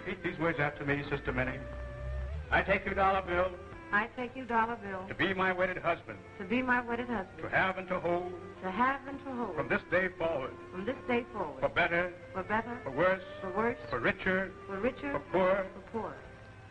repeat these words after me, Sister Minnie. I take you, dollar bill. I take you, dollar bill. To be my wedded husband. To be my wedded husband. To have and to hold. To have and to hold. From this day forward. From this day forward. For better. For better. For worse. For worse. For richer. For richer. For poor. For poor.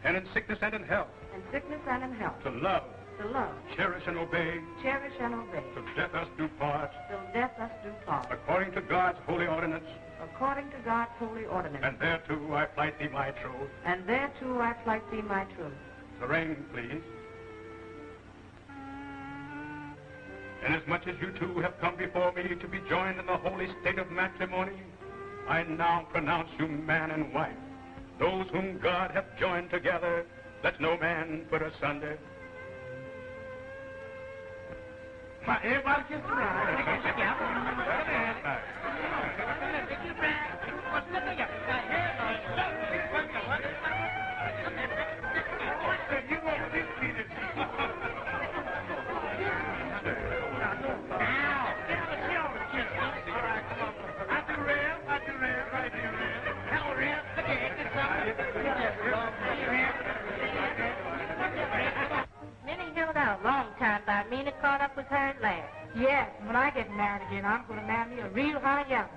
And in sickness and in health. In sickness and in health. To love. To love. Cherish and obey. Cherish and obey. Till death us do part. Till death us do part. According to God's holy ordinance. According to God's holy ordinance. And thereto I plight thee my troth. And thereto I plight thee my truth. The ring, please. Inasmuch as you two have come before me to be joined in the holy state of matrimony, I now pronounce you man and wife. Those whom God hath joined together, let no man put asunder. Everybody kiss me now. Minnie held out a long time by me and caught up with her at last. Yes, when I get married again, I'm going to marry me a real high yellow.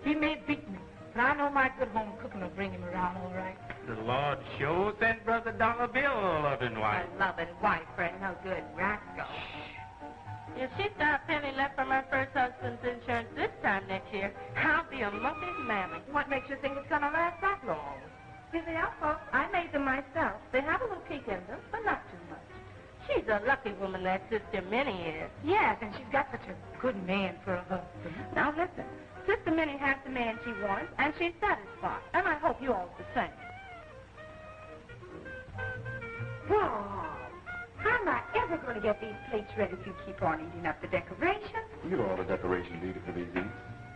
He may beat me, but I know my good home cooking will bring him around all right. The Lord sure sent Brother Dollar Bill a loving wife. A loving wife, Fred. No good rascal. If she's got a penny left from her first husband's insurance this time next year, I'll be a muffy's mammy. What makes you think it's going to last that long? See, they are, folks. I made them myself. They have a little peak in them, but not too much. She's a lucky woman, that Sister Minnie is. Yes, and she's got such a good man for a husband. Now, listen. Sister Minnie has the man she wants, and she's satisfied. And I hope you all are the same. Bob, how am I ever going to get these plates ready if you keep on eating up the decorations? You know all the decorations needed for these eats.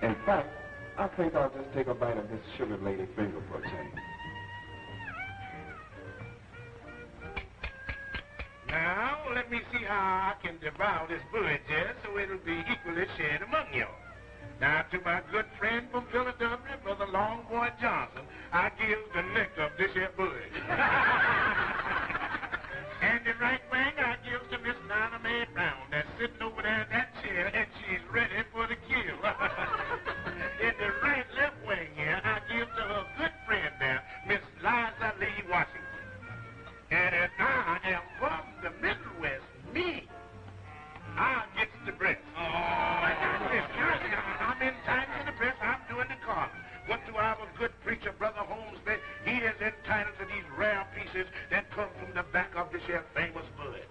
In fact, I think I'll just take a bite of this sugar lady finger for a change. Now, let me see how I can devour this budget so it'll be equally shared among you. Now, to my good friend from Philadelphia, Brother Longboy Johnson, I give the neck of this here bud. And the right wing I give to Miss Nana Mae Brown that's sitting over there in that chair, and she's ready for the kill. In the right left wing here, I give to her good friend there, Miss Liza Lee Washington. And as I am from the Middle West, me, I get the breast. I'm in time in the breast, I'm doing the carving. What do our good preacher, Brother Holmes, say? He is entitled to these rare pieces that come from the back of this here famous bud.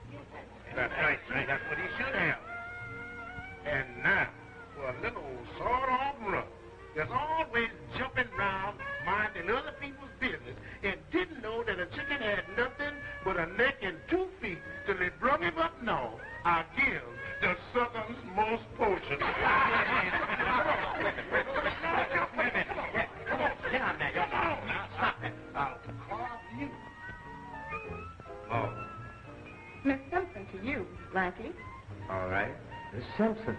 That's right, son. That's what he should have. And now, for a little sawed-off run, that's always jumping around, minding other people's business, and didn't know that a chicken had nothing but a neck and 2 feet till it brung him up north. I give the Southern's most portion. Come on, wait a minute. Yeah, come on, sit down there. Come on, now, stop it. I'll carve you. Oh, Miss Simpson to you, Blackie. All right. Miss Simpson.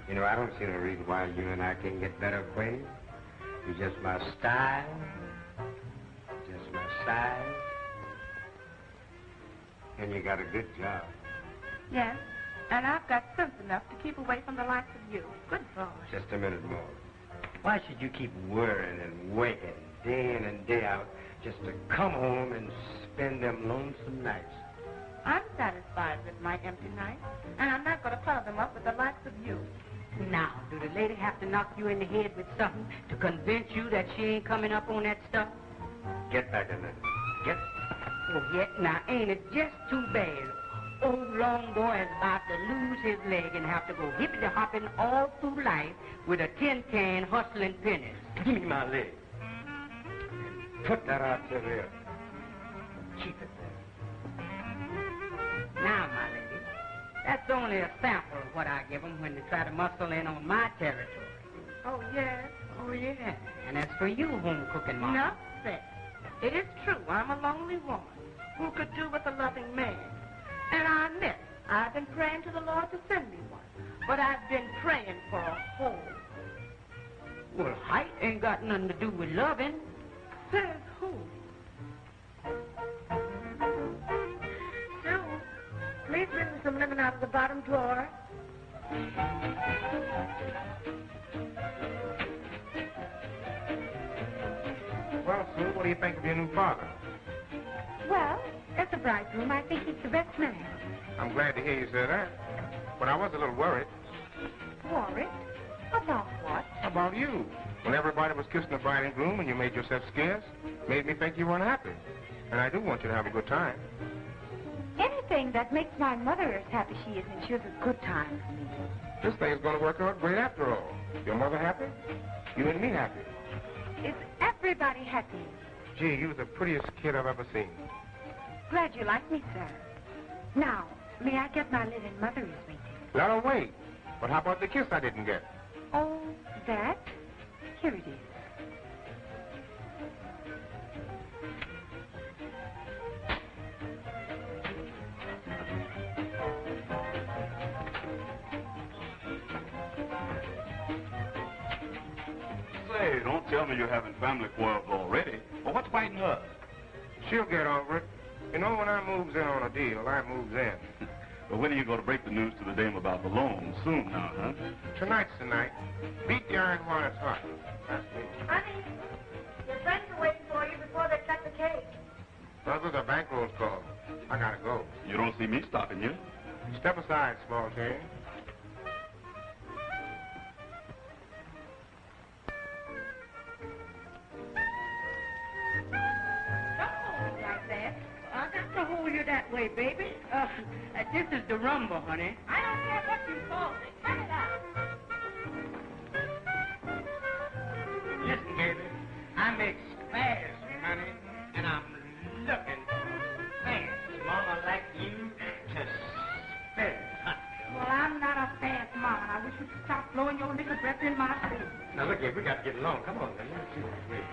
You know, I don't see no reason why you and I can't get better acquainted. You're just my style. Just my size. And you got a good job. Yes, and I've got sense enough to keep away from the likes of you. Good boy. Just a minute more. Why should you keep worrying and waiting day in and day out just to come home and spend them lonesome nights? I'm satisfied with my empty nights, and I'm not going to pile them up with the likes of you. Now, do the lady have to knock you in the head with something to convince you that she ain't coming up on that stuff? Get back in there. Get. Well, yet, now, ain't it just too bad? Old long boy is about to lose his leg and have to go hippity-hopping all through life with a tin can hustling pennies. Give me my leg. Put that out to there. Keep it there. Now, my lady, that's only a sample of what I give them when they try to muscle in on my territory. Oh, yes? Oh, yeah. And as for you, home-cooking mama. Enough said. It is true, I'm a lonely woman who could do with a loving man. And I admit, I've been praying to the Lord to send me one. But I've been praying for a home. Well, height ain't got nothing to do with loving. Says who? Sue, please bring me some lemon out of the bottom drawer. Well, Sue, what do you think of your new father? Well, as a bridegroom, I think he's the best man. I'm glad to hear you say that. But I was a little worried Worried? About what? about you. When everybody was kissing the bride and groom and you made yourself scarce, made me think you weren't happy. And I do want you to have a good time. Anything that makes my mother as happy she is ensures a good time for me. This thing's going to work out great after all. Your mother happy? You and me happy. Is everybody happy? Gee, you was the prettiest kid I've ever seen. Glad you like me, sir. Now, may I get my linen? Mother is waiting. Let her wait. But how about the kiss I didn't get? Oh, that? Here it is. Say, don't tell me you're having family quarrels already. Well, what's biting her? She'll get over it. You know, when I moves in on a deal, I moves in. But when are you going to break the news to the dame about the loan? Soon now, huh? Tonight's the night. Beat the iron while it's hot. That's me. Honey, your friends are waiting for you before they cut the cake. Brother, the bankroll's called. I gotta go. You don't see me stopping you. Step aside, small change. Don't hold me like that. I got to hold you that way, baby. This is the rumble, honey. I don't care what you call it. Cut it out. Listen, baby, I'm exposed, honey, and I'm looking fast. Mama like you to spend. Well, I'm not a fast mama. I wish you'd stop blowing your liquor breath in my face. Now, look here, we got to get along. Come on, now. Let's see what's real.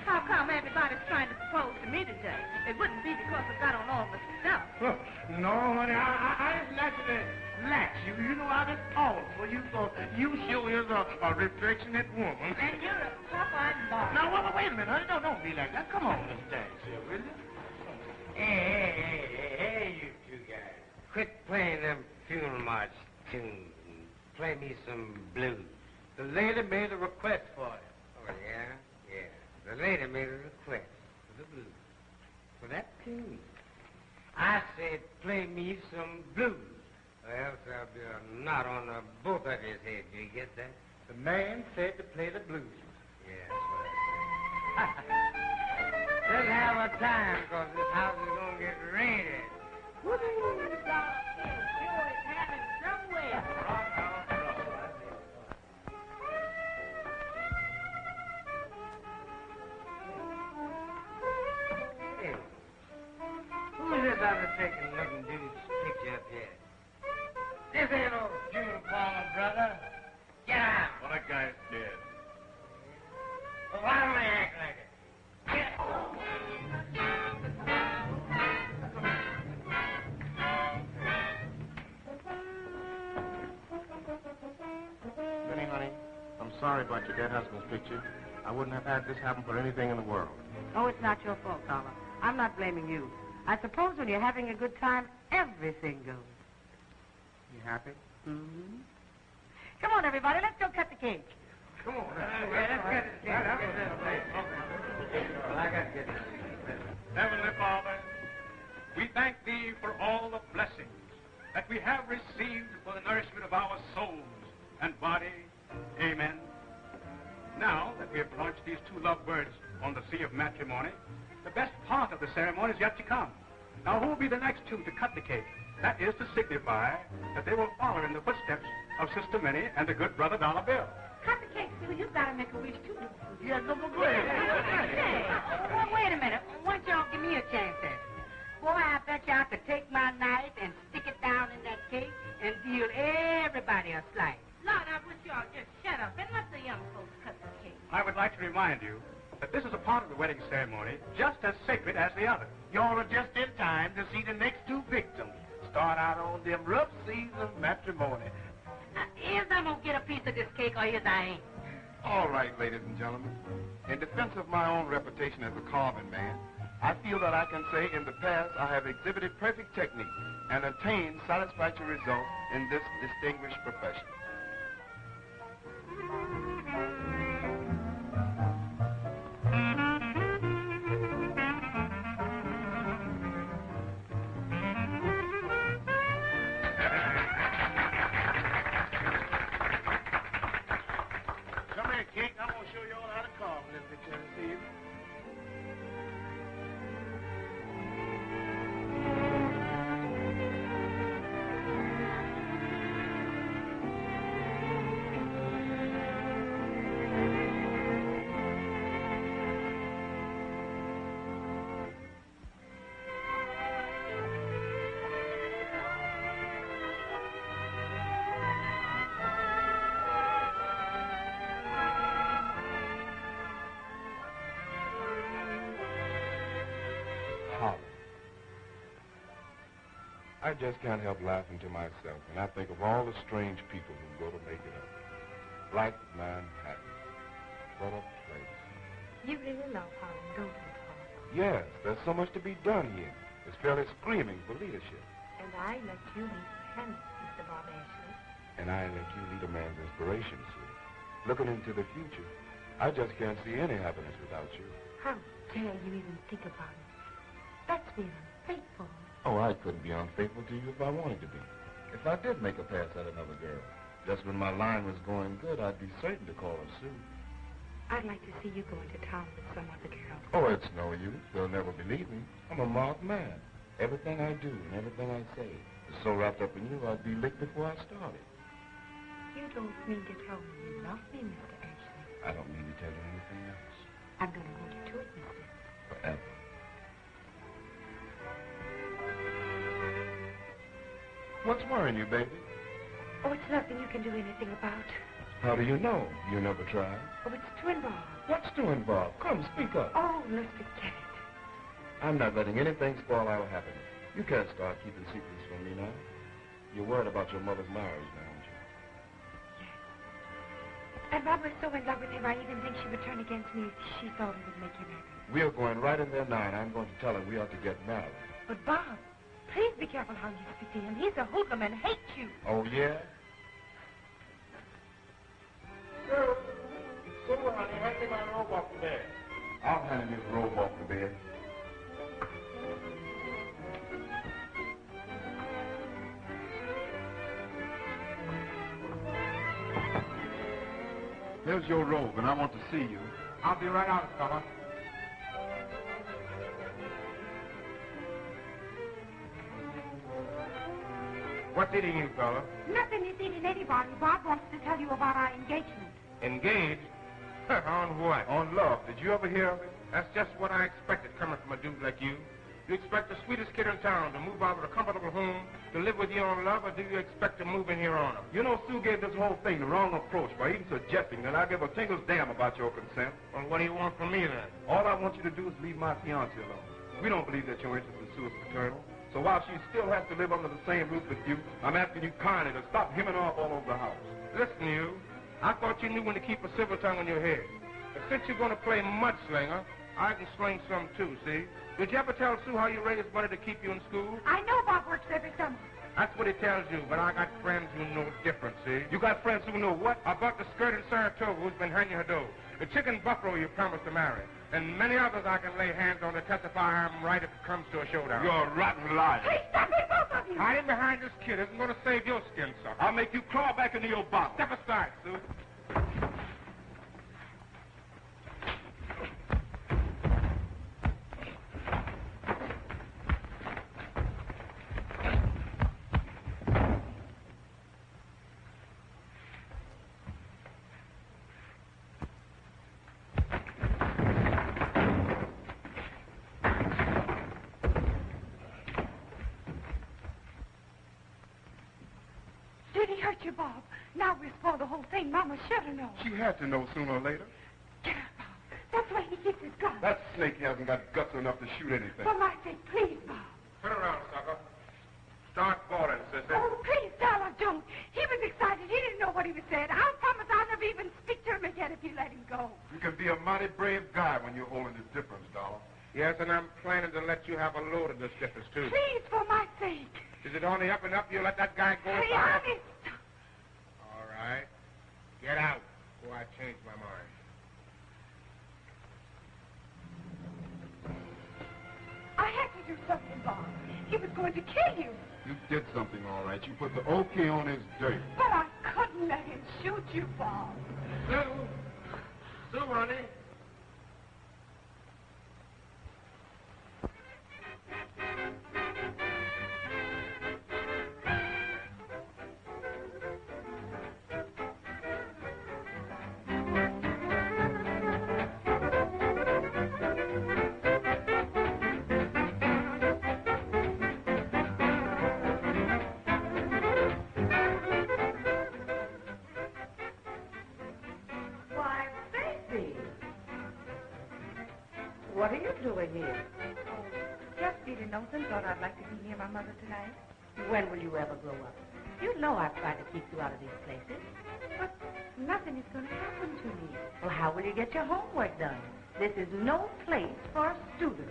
How come everybody's trying to propose to me today? It wouldn't be because I got on all the stuff. Look, no, honey, I just naturally like you. You know, I just called for you, so you sure is a affectionate woman. And you're a pop-eyed boy. Now, wait a minute, honey. Don't be like that. Come on, let's dance here, will you? Hey, you two guys. Quit playing them funeral march tunes and play me some blues. The lady made a request for it. Oh, yeah? Yeah. The lady made a request for the blues. For that tune. I said, play me some blues, or else there'll be a knot on both of his heads. Do you get that? The man said to play the blues. Yeah, that's what I said. Let's have a time, because this house is going to get raided. Woo! Sure is happening somewhere. Hey, who's this other taking looking dude's picture up here? This ain't no June Palmer, brother. Get out. Well, that guy's dead. Well, why don't I act like it? Get Benny, honey, I'm sorry about your dead husband's picture. I wouldn't have had this happen for anything in the world. Oh, it's not your fault, Carla. I'm not blaming you. I suppose when you're having a good time, everything goes. You happy? Mm-hmm. Come on, everybody. Let's go cut the cake. Come on. let's get it. Well, I got to get this. Heavenly Father, we thank Thee for all the blessings that we have received for the nourishment of our souls and body. Amen. Now that we have launched these two lovebirds on the sea of matrimony, the best part of the ceremony is yet to come. Now, who will be the next two to cut the cake? That is to signify that they will follow in the footsteps of Sister Minnie and the good brother Dollar Bill. Cut the cake, Sue. You've got to make a wish, too. Yeah, go ahead. Hey, well, wait a minute. Why don't y'all give me a chance at it? Boy, I bet you I could take my knife and stick it down in that cake and deal everybody a slice. Lord, I wish y'all just shut up and let the young folks cut the cake. I would like to remind you that this is a part of the wedding ceremony just as sacred as the other. Y'all are just in time to see the next two victims start out on them rough seas of matrimony. Here's I'm going to get a piece of this cake, or here's I ain't. All right, ladies and gentlemen. In defense of my own reputation as a carving man, I feel that I can say in the past I have exhibited perfect technique and attained satisfactory results in this distinguished profession. Come here, King. I'm going to show you all how to carve a little bit this evening. Harlem. I just can't help laughing to myself when I think of all the strange people who go to make it up. Like Manhattan. What a place. You really love Harlem, don't you, Bob? Yes, there's so much to be done here. It's fairly screaming for leadership. And I let you lead him, Mr. Bob Ashley. And I let you lead a man's inspiration, Sue. Looking into the future, I just can't see any happiness without you. How dare you even think about it? That's being unfaithful. Oh, I couldn't be unfaithful to you if I wanted to be. If I did make a pass at another girl, just when my line was going good, I'd be certain to call her Sue. I'd like to see you go into town with some other girl. Oh, it's no use. They'll never believe me. I'm a marked man. Everything I do and everything I say is so wrapped up in you, I'd be licked before I started. You don't mean to tell me you love me, Mr. Ashley. I don't mean to tell you anything else. I'm going to hold you to it, mister. Forever. What's worrying you, baby? Oh, it's nothing you can do anything about. How do you know? You never tried. Oh, it's too involved. What's too involved? Come, speak up. Oh, let's forget it. I'm not letting anything spoil our happiness. You can't start keeping secrets from me now. You're worried about your mother's marriage now, aren't you? And Bob was so in love with him, I even think she would turn against me if she thought it would make him happy. We are going right in there now, and I'm going to tell her we ought to get married. But Bob, please be careful how you speak to him. He's a hoodlum and hates you. Oh, yeah? Sue, honey, hand me my robe off the bed. I'll hand you the robe off the bed. Here's your robe, and I want to see you. I'll be right out, fella. What's eating you, fella? Nothing is eating anybody. Bob wants to tell you about our engagement. Engaged? On what? On love. Did you ever hear of it? That's just what I expected coming from a dude like you. You expect the sweetest kid in town to move out of a comfortable home to live with you on love, or do you expect to move in here on her? You know, Sue gave this whole thing the wrong approach by even suggesting that I give a tingle's damn about your consent. Well, what do you want from me, then? All I want you to do is leave my fiancée alone. We don't believe that your interest in Sue is paternal. So while she still has to live under the same roof with you, I'm asking you kindly to stop hemming off all over the house. Listen, you. I thought you knew when to keep a silver tongue in your head. But since you're going to play mudslinger, I can sling some too, see? Did you ever tell Sue how you raised money to keep you in school? I know Bob works every summer. That's what he tells you, but I got friends who know different, see? You got friends who know what? I bought the skirt in Saratoga who's been hanging her dough, the chicken buffalo you promised to marry, and many others I can lay hands on to testify I'm right if it comes to a showdown. You're a rotten liar. Please stop it, both of you. Hiding behind this kid isn't going to save your skin, sucker. I'll make you crawl back into your box. Step aside, Sue. Did he hurt you, Bob? Now we'll spoil the whole thing. Mama should have known. She had to know sooner or later. Get up, Bob. That's why he keeps his gun. That snake hasn't got guts enough to shoot anything. For my sake, please, Bob. Turn around, sucker. Start balling, sister. Oh, please, darling, don't. He was excited. He didn't know what he was saying. I'll promise I'll never even speak to him again if you let mighty brave guy when you're holding the dippers, Dollar. Yes, and I'm planning to let you have a load of the stiffers, too. Please, for my sake. Is it on the up and up? You'll let that guy go? Hey, honest. All right. Get out before I change my mind. I had to do something, Bob. He was going to kill you. You did something, all right. You put the OK on his dirt. But I couldn't let him shoot you, Bob. Sue, honey. Why, baby. What are you doing here? Oh, just feeling lonesome. Thought I'd like to be near my mother tonight. When will you ever grow up? You know I've tried to keep you out of these places. But nothing is going to happen to me. Well, how will you get your homework done? This is no place for a student.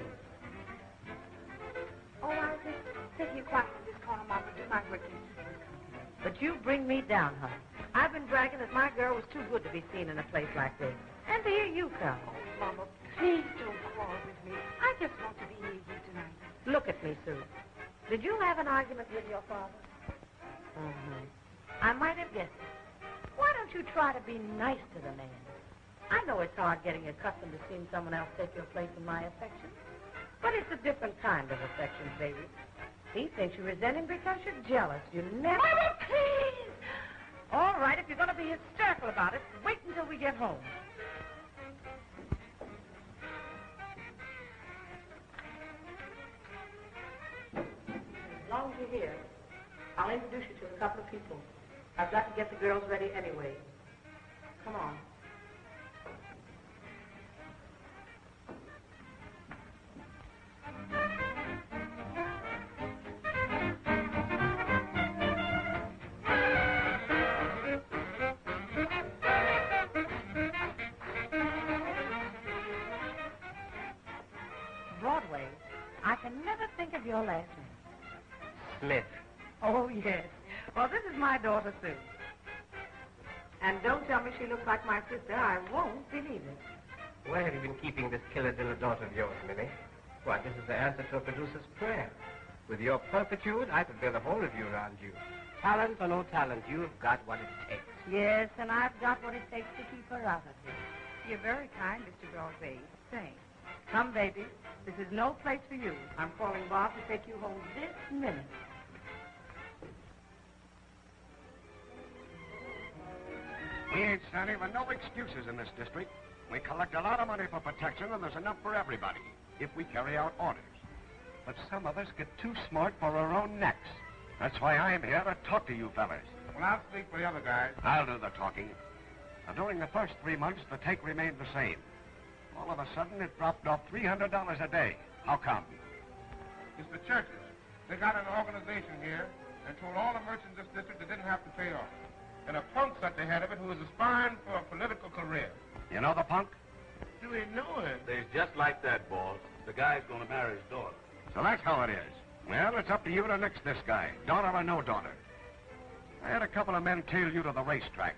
Oh, I'll just sit here quiet in this corner, Mama, do my work and keep you company. But you bring me down, honey. I've been bragging that my girl was too good to be seen in a place like this. And here you come. Mama, please don't quarrel with me. I just want to be near you tonight. Look at me, Sue. Did you have an argument with your father? Mm-hmm. I might have guessed it. Why don't you try to be nice to the man? I know it's hard getting accustomed to seeing someone else take your place in my affection. But it's a different kind of affection, baby. He thinks you resent him because you're jealous. You never... Mama, please! All right, if you're going to be hysterical about it, wait until we get home. As long as you're here, I'll introduce you to a couple of people. I've got to get the girls ready anyway. Come on. Broadway, I can never think of your last name. Smith. Oh, yes. Well, this is my daughter, Sue. And don't tell me she looks like my sister. I won't believe it. Where have you been keeping this killer little daughter of yours, Minnie? Why, this is the answer to a producer's prayer. With your pulpitude, I could build a whole of you around you. Talent or no talent, you've got what it takes. Yes, and I've got what it takes to keep her out of here. You're very kind, Mr. Broadway. Thanks. Come, baby. This is no place for you. I'm calling Bob to take you home this minute. We ain't standing for no excuses in this district. We collect a lot of money for protection, and there's enough for everybody, if we carry out orders. But some of us get too smart for our own necks. That's why I'm here to talk to you fellas. Well, I'll speak for the other guys. I'll do the talking. Now, during the first 3 months, the take remained the same. All of a sudden, it dropped off $300 a day. How come? It's the churches. They got an organization here and told all the merchants in this district they didn't have to pay off. And a punk's at the head of it who is aspiring for a political career. You know the punk? Do we know him? There's just like that, boss. The guy's going to marry his daughter. So that's how it is. Well, it's up to you to nix this guy, daughter or no daughter. I had a couple of men tail you to the racetrack.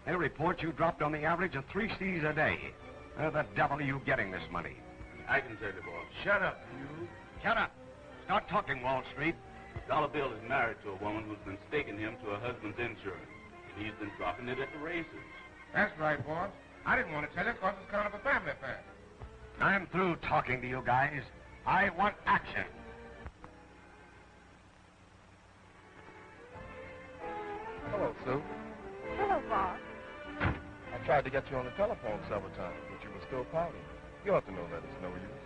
They report you dropped on the average of 3 C's a day. Where the devil are you getting this money? I can tell you, boss. Shut up, you. Shut up. Start talking, Wall Street. Dollar Bill is married to a woman who's been staking him to her husband's insurance. And he's been dropping it at the races. That's right, boss. I didn't want to tell you because it's kind of a family affair. I'm through talking to you guys. I want action. Hello, Sue. Hello, Bob. I tried to get you on the telephone several times, but you were still pouting. You ought to know that it's no use.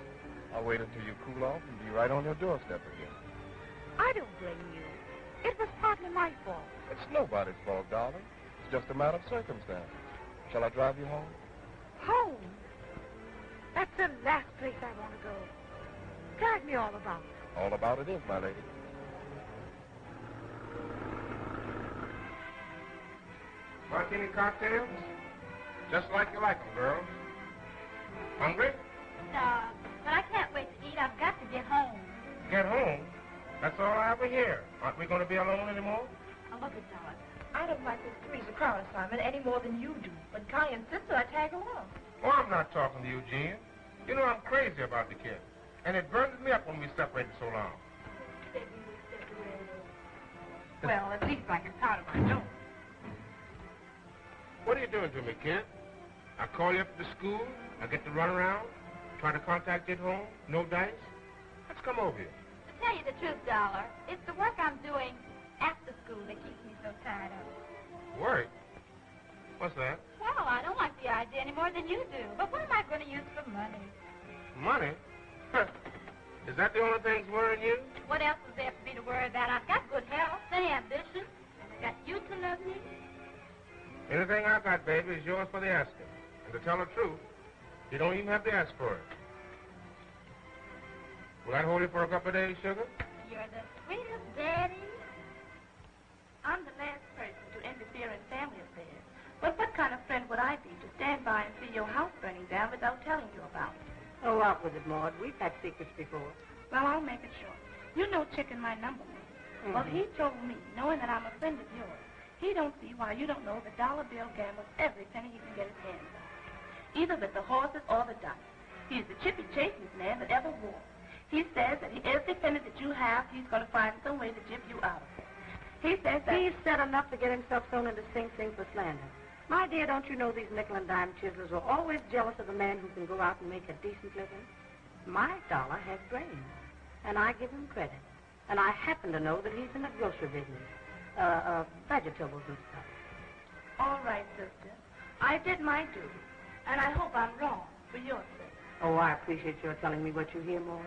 I'll wait until you cool off and be right on your doorstep again. I don't blame you. It was partly my fault. It's nobody's fault, darling. It's just a matter of circumstance. Shall I drive you home? Home. That's the last place I want to go. Drive me all about. All about it is, my lady. Martini cocktails? Just like you like them, girls. Hungry? But I can't wait to eat. I've got to get home. Get home? That's all I ever hear. Aren't we going to be alone anymore? Oh, look at Dot. I don't like this three's a crowd assignment any more than you do. But Kai insists that I tag along. Oh, I'm not talking to you, Jean. You know I'm crazy about the kid. And it burns me up when we separated so long. Well, at least I can count on my note. What are you doing to me, kid? I call you up to the school. I get to run around, try to contact you at home. No dice. Let's come over here. To tell you the truth, Dollar, it's the work I'm doing after school that keeps me so tired of it. Work? What's that? Well, I don't like the idea any more than you do. But what am I going to use for money? Money? Is that the only thing that's worrying you? What else is there for me to worry about? I've got good health and ambition. I've got you to love me. Anything I got, baby, is yours for the asking. And to tell the truth, you don't even have to ask for it. Will that hold you for a couple of days, sugar? You're the sweetest daddy. I'm the last person to interfere in family affairs. But what kind of friend would I be to stand by and see your house burning down without telling you about it? Oh, out with it, Maud. We've had secrets before. Well, I'll make it short. You know Chicken, my number one. Mm-hmm. Well, he told me, knowing that I'm a friend of yours, he don't see why you don't know the dollar bill gambles every penny he can get his hands on. Either with the horses or the dice. He's the chippy chasingest man that ever wore. He says that every penny that you have, he's going to find some way to jip you out of it. He says that... He's said enough to get himself thrown into Sing Sing for slander. My dear, don't you know these nickel and dime chiselers are always jealous of the man who can go out and make a decent living? My dollar has brains, and I give him credit. And I happen to know that he's in the grocery business, vegetables and stuff. All right, sister. I did my duty, and I hope I'm wrong for your sake. Oh, I appreciate your telling me what you hear, Maud.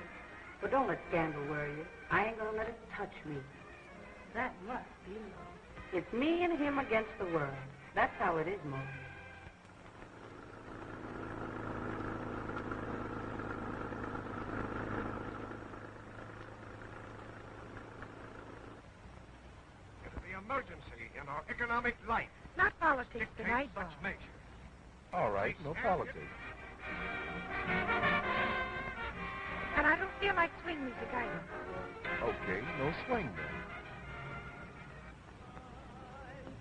But don't let scandal worry you. I ain't gonna let it touch me. That must be love. It's me and him against the world. That's how it is, Maud. It's the emergency in our economic life. Not politics tonight, such Bob. measures. All right, no politics. And I don't feel like swing music either. Okay, no swing then.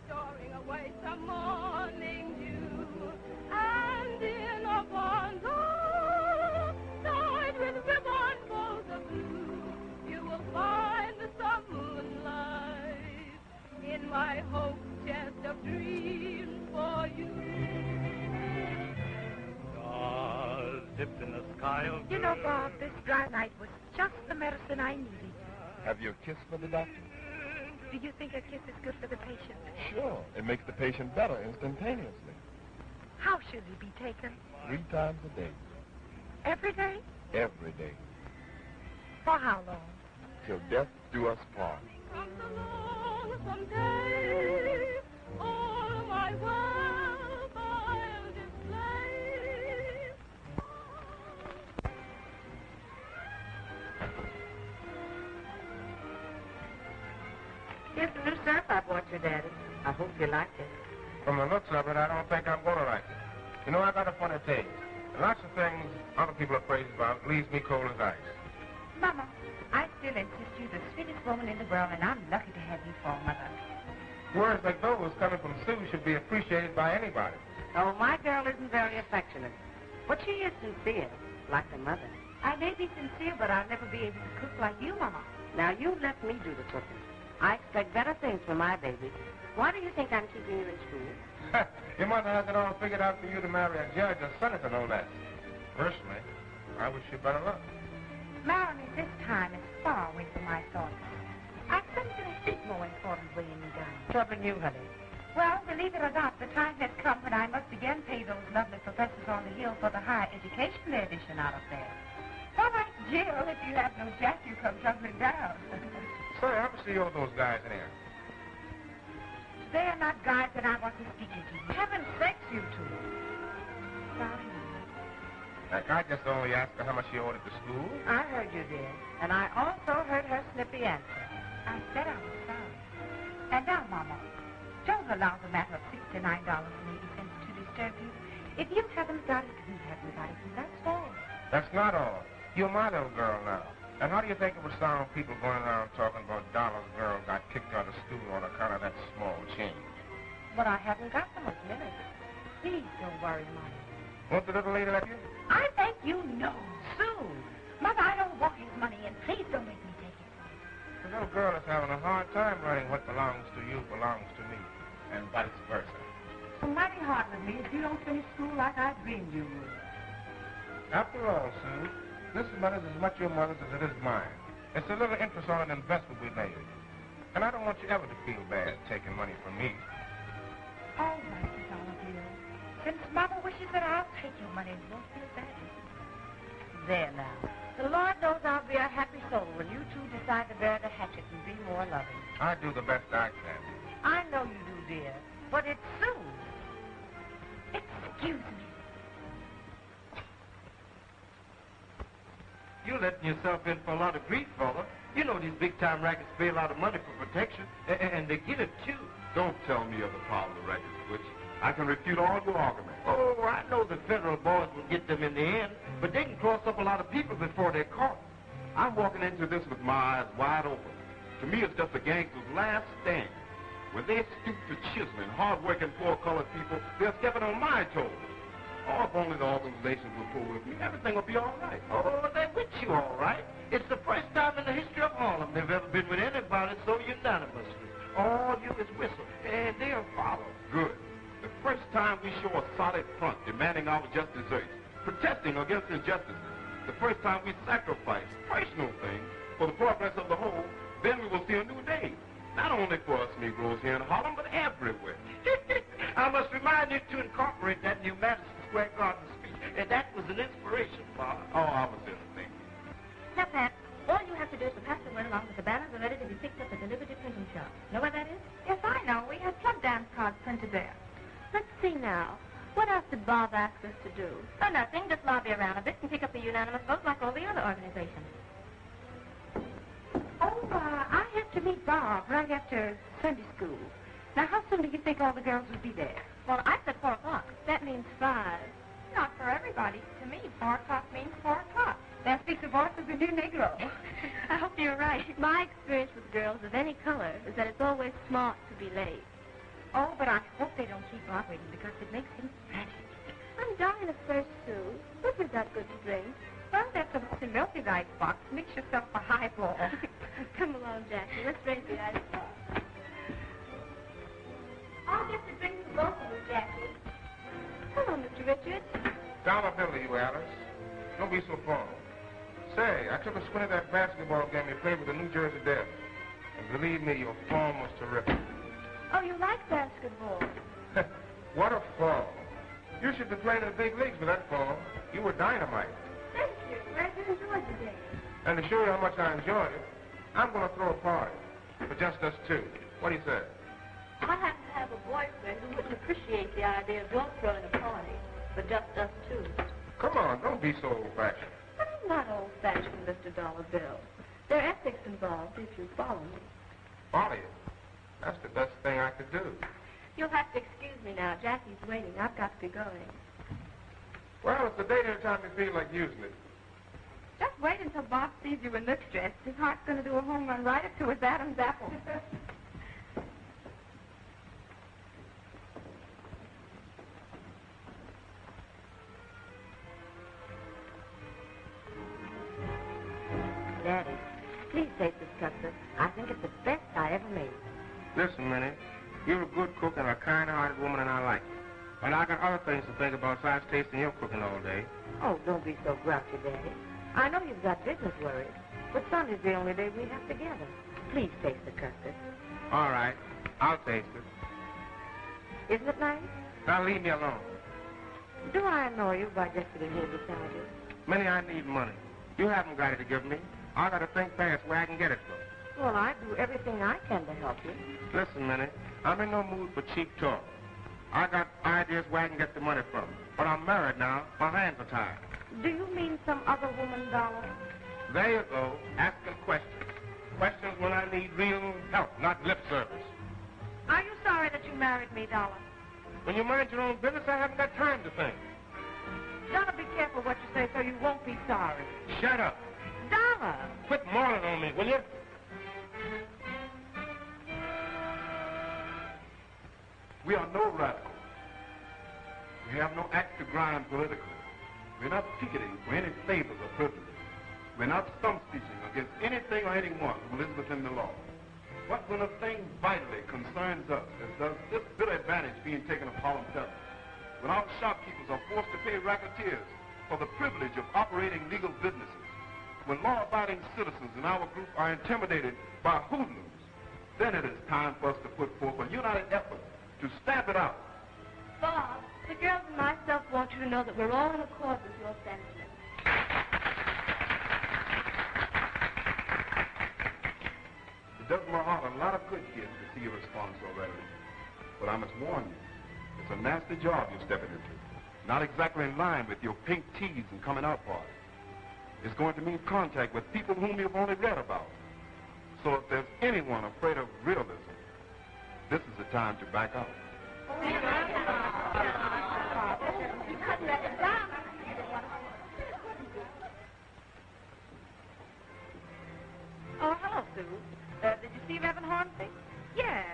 Storing away some morning dew, and in a bundle tied with ribbon bows of blue, you will find some moonlight in my hope chest of dreams for you. Stars dipped in the sky of You know, Bob, this dry night was just the medicine I needed. Have you a kiss for the doctor? Do you think a kiss is good for the patient? Sure. It makes the patient better instantaneously. How should it be taken? 3 times a day. Every day? Every day. For how long? Till death do us part. From the lonesome day, all my wealth I'll display. Here's the new syrup I bought you, Daddy. I hope you like it. From the looks of it, I don't think I'm going to like it. You know, I got a funny taste. And lots of things other people are crazy about leaves me cold as ice. Mama, I still insist you're the sweetest woman in the world, and I'm lucky to have you for a mother. Words like those coming from Sue should be appreciated by anybody. Oh, my girl isn't very affectionate, but she is sincere, like the mother. I may be sincere, but I'll never be able to cook like you, Mama. Now, you let me do the cooking. I expect better things from my baby. Why do you think I'm keeping you in school? Your mother has it all figured out for you to marry a judge or senator and all that. Personally, I wish you better luck. Marrying me this time is far away from my thoughts. I've something a heap more important weighing me down. Troubling you, honey. Well, believe it or not, the time has come when I must again pay those lovely professors on the hill for the higher education they're dishing out up there. All right, Jill, if you have no jack, you come tumbling down. Say, I ever see all those guys in here? They're not guys that I want to speak to. Heaven's sakes, you two. Sorry. Like, I just only asked her how much she owed at the school. I heard you did, and I also heard her snippy answer. I said I was sorry. And now, Mama, don't allow the matter of $69.80 to disturb you. If you haven't got it, we haven't got it, and that's all. That's not all. You're my little girl now. And how do you think it would sound people going around talking about Dollar's girl got kicked out of school on account of that small change? But I haven't got so much minute. Please don't worry, Mother. Won't the little lady let you? I think you know. Soon. Mother, I don't want his money, and please don't make me take it. The little girl is having a hard time learning what belongs to you belongs to me, and vice versa. It's mighty hard with me if you don't finish school like I dreamed you would. After all, Sue, this money is as much your mother's as it is mine. It's a little interest on an investment we made. And I don't want you ever to feel bad taking money from me. All right, Dollar Bill. Since Mother wishes that I'll take your money, you won't feel bad. There now. The Lord knows I'll be a happy soul when you two decide to bury the hatchet and be more loving. I do the best I can. I know you do, dear. But it's soon. Excuse me. You're letting yourself in for a lot of grief, fella. You know these big-time rackets pay a lot of money for protection, and they get it, too. Don't tell me of the power of the records, Butch. I can refute all your arguments. Oh, I know the federal boys will get them in the end, but they can cross up a lot of people before they're caught. I'm walking into this with my eyes wide open. To me, it's just a gangster's last stand. When they stoop to chiseling hard-working, poor-colored people, they're stepping on my toes. Oh, if only the organizations would pull with me, everything will be all right. Oh, they're with you, all right. It's the first time in the history of Harlem they've ever been with anybody so unanimously. All you is whistle, and they'll follow. Good. The first time we show a solid front demanding our just desserts, protesting against injustices. The first time we sacrifice personal things for the progress of the whole, then we will see a new day. Not only for us Negroes here in Harlem, but everywhere. I must remind you to incorporate that new Madison Square Garden speech. And that was an inspiration, Bob. Oh, I was just thinking. Now, Pat, all you have to do is to pass the word along that the banners are ready to be picked up at the Liberty Printing Shop. Know where that is? Yes, I know. We had plug dance cards printed there. Let's see now. What else did Bob ask us to do? Oh, nothing. Just lobby around a bit and pick up the unanimous vote like all the other organizations. Oh, I have to meet Bob right after Sunday school. Now, how soon do you think all the girls will be there? Well, I said 4 o'clock. That means 5. Not for everybody. To me, 4 o'clock means 4 o'clock. That speaks a voice of the new Negro. I hope you're right. My experience with girls of any color is that it's always smart to be late. Oh, but I hope they don't keep operating because it makes things tragic. I'm dying of thirst, Sue. What is that good to drink? Well, that's a mostly milky ice box. Mix yourself a highball. Come along, Jackie. Let's raise the ice box. I'll get the drink for both of you, Jackie. Come on, Mr. Richards. Dollar bill to you, Alice. Don't be so formal. Say, I took a squint at that basketball game you played with the New Jersey Devils. And believe me, your form was terrific. Oh, you like basketball? What a form. You should be playing in the big leagues with that form. You were dynamite. Thank you. Glad you enjoyed the day. And to show you how much I enjoyed it, I'm going to throw a party. For just us two. What do you say? I happen to have a boyfriend who wouldn't appreciate the idea of your throwing a party, but just us two. Come on, don't be so old-fashioned. I'm not old-fashioned, Mr. Dollar Bill. There are ethics involved if you follow me. Follow you? That's the best thing I could do. You'll have to excuse me now. Jackie's waiting. I've got to be going. Well, it's the date any time you feel like using it. Just wait until Bob sees you in this dress. His heart's going to do a home run right up to his Adam's apple. Daddy, please taste this custard. I think it's the best I ever made. Listen, Minnie, you're a good cook and a kind-hearted woman, and I like it. But I got other things to think about besides tasting your cooking all day. Oh, don't be so grouchy, Daddy. I know you've got business worries, but Sunday's the only day we have together. Please taste the custard. All right, I'll taste it. Isn't it nice? Now leave me alone. Do I annoy you by just sitting here beside you? Minnie, I need money. You haven't got it to give me. I got to think fast where I can get it from. Well, I do everything I can to help you. Listen, Minnie, I'm in no mood for cheap talk. I got ideas where I can get the money from. But I'm married now. My hands are tied. Do you mean some other woman, Dollar? There you go, asking questions. Questions when I need real help, not lip service. Are you sorry that you married me, Dollar? When you mind your own business, I haven't got time to think. careful what you say so you won't be sorry. Shut up. Dollar. Quit mauling on me, will you? We are no radicals. We have no axe to grind politically. We're not picketing for any favors or privileges. We're not stump speeching against anything or anyone who lives within the law. What when a thing vitally concerns us is does this bitter advantage being taken of Harlem felons? When our shopkeepers are forced to pay racketeers for the privilege of operating legal businesses, when law-abiding citizens in our group are intimidated by hoodlums, then it is time for us to put forth a united effort to stamp it out. Bob, the girls and myself want you to know that we're all in accord with your sentiments. It does my heart a lot of good, kids, to see you respond so readily. But I must warn you, it's a nasty job you're stepping into. Not exactly in line with your pink teas and coming out parties. It's going to mean contact with people whom you've only read about. So if there's anyone afraid of realism, this is the time to back out. Oh, hello, Sue. Did you see Reverend Hornsby? Yes.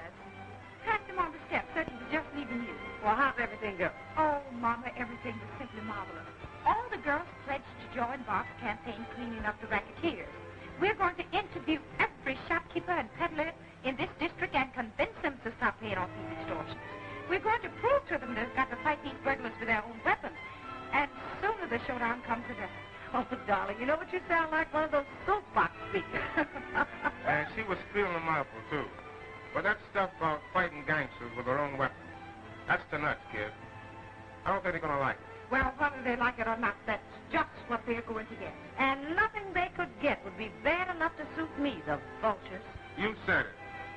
Passed him on the steps, certain to just leaving you. Well, how's everything go? Oh, Mama, everything was simply marvelous. All the girls pledged to join Bob's campaign cleaning up the racketeers. We're going to interview every shopkeeper and peddler in this district and convince them to stop paying off these extortioners. We're going to prove to them they've got to fight these burglars with their own weapons. And sooner the showdown comes the better. Oh, darling, you know what you sound like? One of those soapbox speakers. And she was feeling my apple, too. But that stuff about fighting gangsters with their own weapons, that's the nuts, kid. I don't think they're going to like it. Well, whether they like it or not, that's just what they're going to get. And nothing they could get would be bad enough to suit me, the vultures. You said it.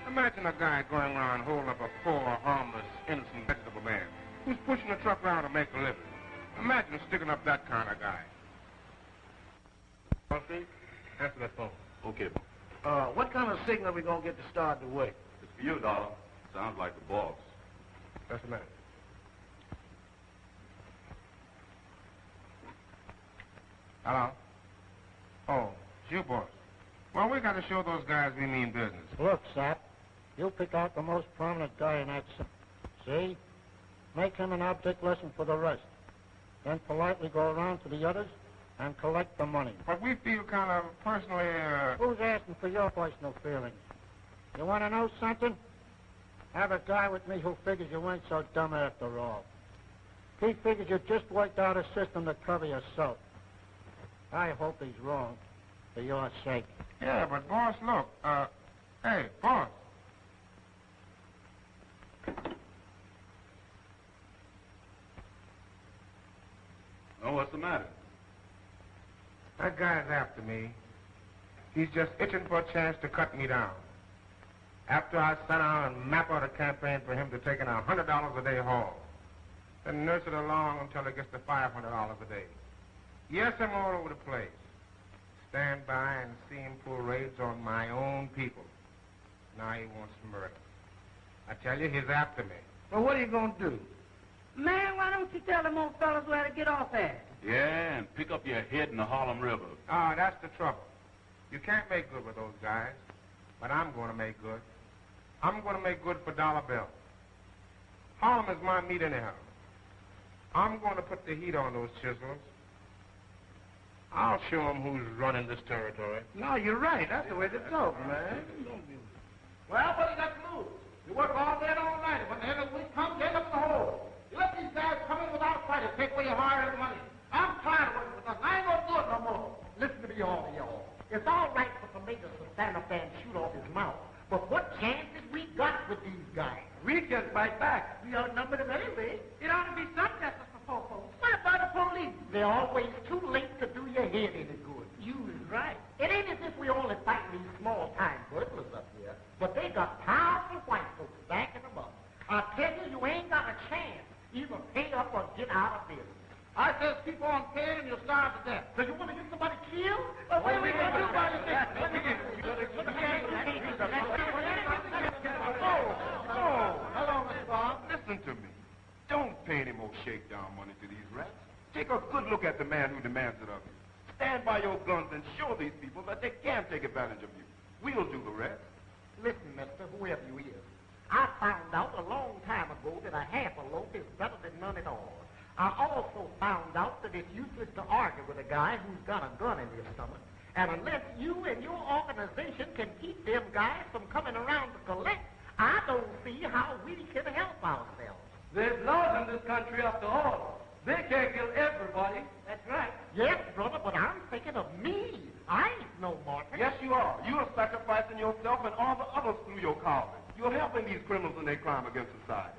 Imagine a guy going around holding up a poor, harmless, innocent vegetable man who's pushing a truck around to make a living. Imagine sticking up that kind of guy. Okay, answer that phone. Okay, What kind of signal are we going to get to start the work? it's for you, Dollar. Sounds like the boss. That's the matter. Hello? Oh, it's you, boss. Well, we got to show those guys we mean business. Look, Sap, you pick out the most prominent guy in that see? Make him an object lesson for the rest. Then politely go around to the others and collect the money. But we feel kind of personally, Who's asking for your personal feelings? You want to know something? Have a guy with me who figures you ain't so dumb after all. He figures you just worked out a system to cover yourself. I hope he's wrong, for your sake. Yeah, but boss, look, hey, boss. Oh, what's the matter? That guy's after me. He's just itching for a chance to cut me down. After I sit down and map out a campaign for him to take in $100 a day haul, then nurse it along until it gets to $500 a day. Yes, I'm all over the place. Stand by and see him pull raids on my own people. Now he wants murder. I tell you, he's after me. Well, what are you going to do? Man, why don't you tell them old fellas where to get off at? Yeah, and pick up your head in the Harlem River. Ah, that's the trouble. You can't make good with those guys, but I'm going to make good. I'm going to make good for Dollar Bill. Harlem is my meat anyhow. I'm going to put the heat on those chisels. I'll show them who's running this territory. No, you're right. That's the way to go, man. Well, what do you got to lose? You work all day and all night. When the end of the week comes, they up the hole. You let these guys come in without fighting, take away your hard-earned money. I'm tired of working with us. I ain't going to do it no more. Listen to me, all of y'all. It's all right for Tomatoes to stand up there and shoot off his mouth. But what chances we got with these guys? We just fight back. We outnumber them anyway. It ought to be some justice for Popo. What about the police? They're always too late to do your head any good. You is right. It ain't as if we only fighting these small-time burglars up here, but they got powerful white folks backing them up. I tell you, you ain't got a chance. Either pay up or get out of business. I just keep on paying and you'll starve to death. So you want to get somebody killed? Well, what are we going to do about it? Oh, hello, Mr. Bob. Listen to me. Don't pay any more shakedown money to these rats. Take a good look at the man who demands it of you. Stand by your guns and show these people that they can take advantage of you. We'll do the rest. Listen, mister, whoever you is, I found out a long time ago that a half a loaf is better than none at all. I also found out that it's useless to argue with a guy who's got a gun in his stomach. And unless you and your organization can keep them guys from coming around to collect, I don't see how we can help ourselves. There's laws in this country after all. They can't kill everybody. That's right. Yes, brother, but I'm thinking of me. I ain't no martyr. Yes, you are. You are sacrificing yourself and all the others through your calling. You're helping these criminals in their crime against society.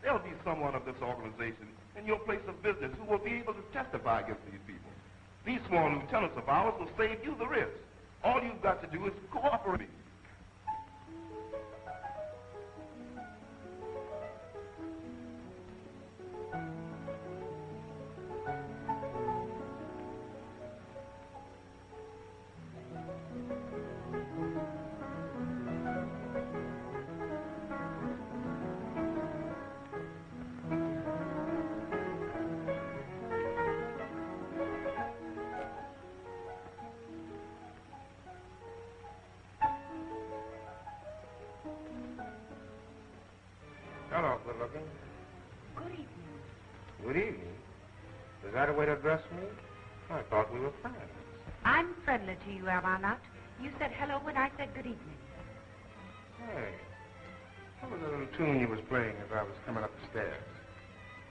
There'll be someone of this organization in your place of business who will be able to testify against these people. These small lieutenants of ours will save you the risk. All you've got to do is cooperate. Hello, good looking. Good evening. Good evening. Is that a way to address me? I thought we were friends. I'm friendly to you, am I not? You said hello when I said good evening. Hey, what was the little tune you was playing as I was coming up the stairs?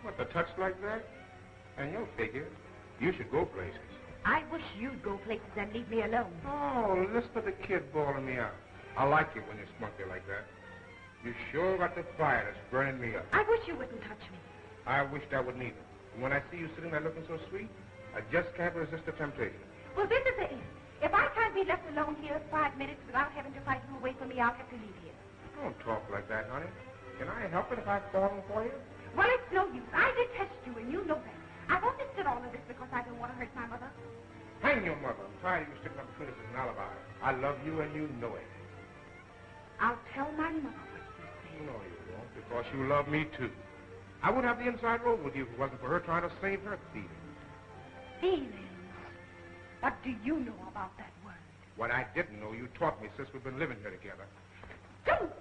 What, the touch like that? And your figure, you should go places. I wish you'd go places and leave me alone. Oh, listen to the kid bawling me out. I like it when you spunky like that. You sure got the fire that's burning me up. I wish you wouldn't touch me. I wished I wouldn't either. And when I see you sitting there looking so sweet, I just can't resist the temptation. Well, this is it. If I can't be left alone here 5 minutes without having to fight you away from me, I'll have to leave here. Don't talk like that, honey. Can I help it if I've fallen for you? Well, it's no use. I detest you, and you know that. I won't did all of this because I don't want to hurt my mother. Hang your mother. I'm tired of you sticking up between us as an alibi. I love you, and you know it. I'll tell my mother what you say. No, you won't, because you love me, too. I wouldn't have the inside road with you if it wasn't for her trying to save her feelings. Feelings? What do you know about that word? What I didn't know, you taught me since we've been living here together. Don't!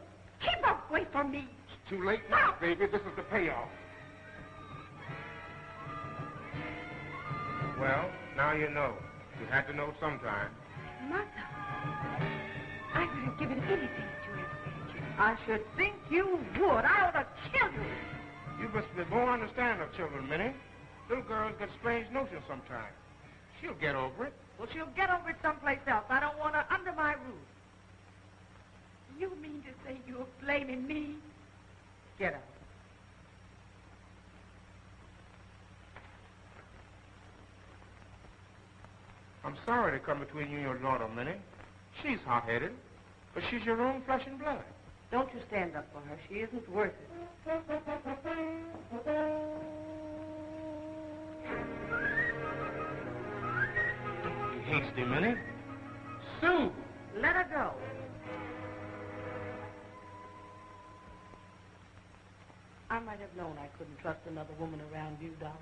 Keep away from me! It's too late now, baby. This is the payoff. Well, now you know. You had to know sometime. Mother, I would have given anything to have saved you. I should think you would. I ought to kill you. You must be more understanding of children, Minnie. Little girls get strange notions sometimes. She'll get over it. Well, she'll get over it someplace else. I don't want her under my roof. You mean to say you're blaming me? Get out. I'm sorry to come between you and your daughter, Minnie. She's hot-headed, but she's your own flesh and blood. Don't you stand up for her. She isn't worth it. You hasty, Minnie. Sue! Let her go. I might have known I couldn't trust another woman around you, Dollar.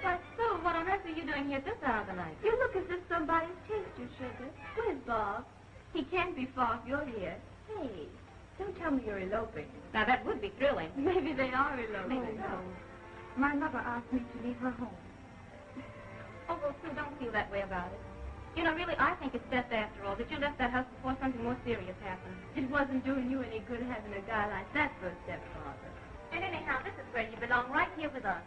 Why, Sue, what on earth are you doing here this hour of the night? You look as if somebody's chased you, sugar. Where's Bob? He can't be far if you're here. Hey, don't tell me you're eloping. Now, that would be thrilling. Maybe they are eloping. Maybe so. My mother asked me to leave her home. Oh, well, Sue, don't feel that way about it. You know, really, I think it's best after all that you left that house before something more serious happened. It wasn't doing you any good having a guy like that for a stepfather. And anyhow, this is where you belong, right here with us.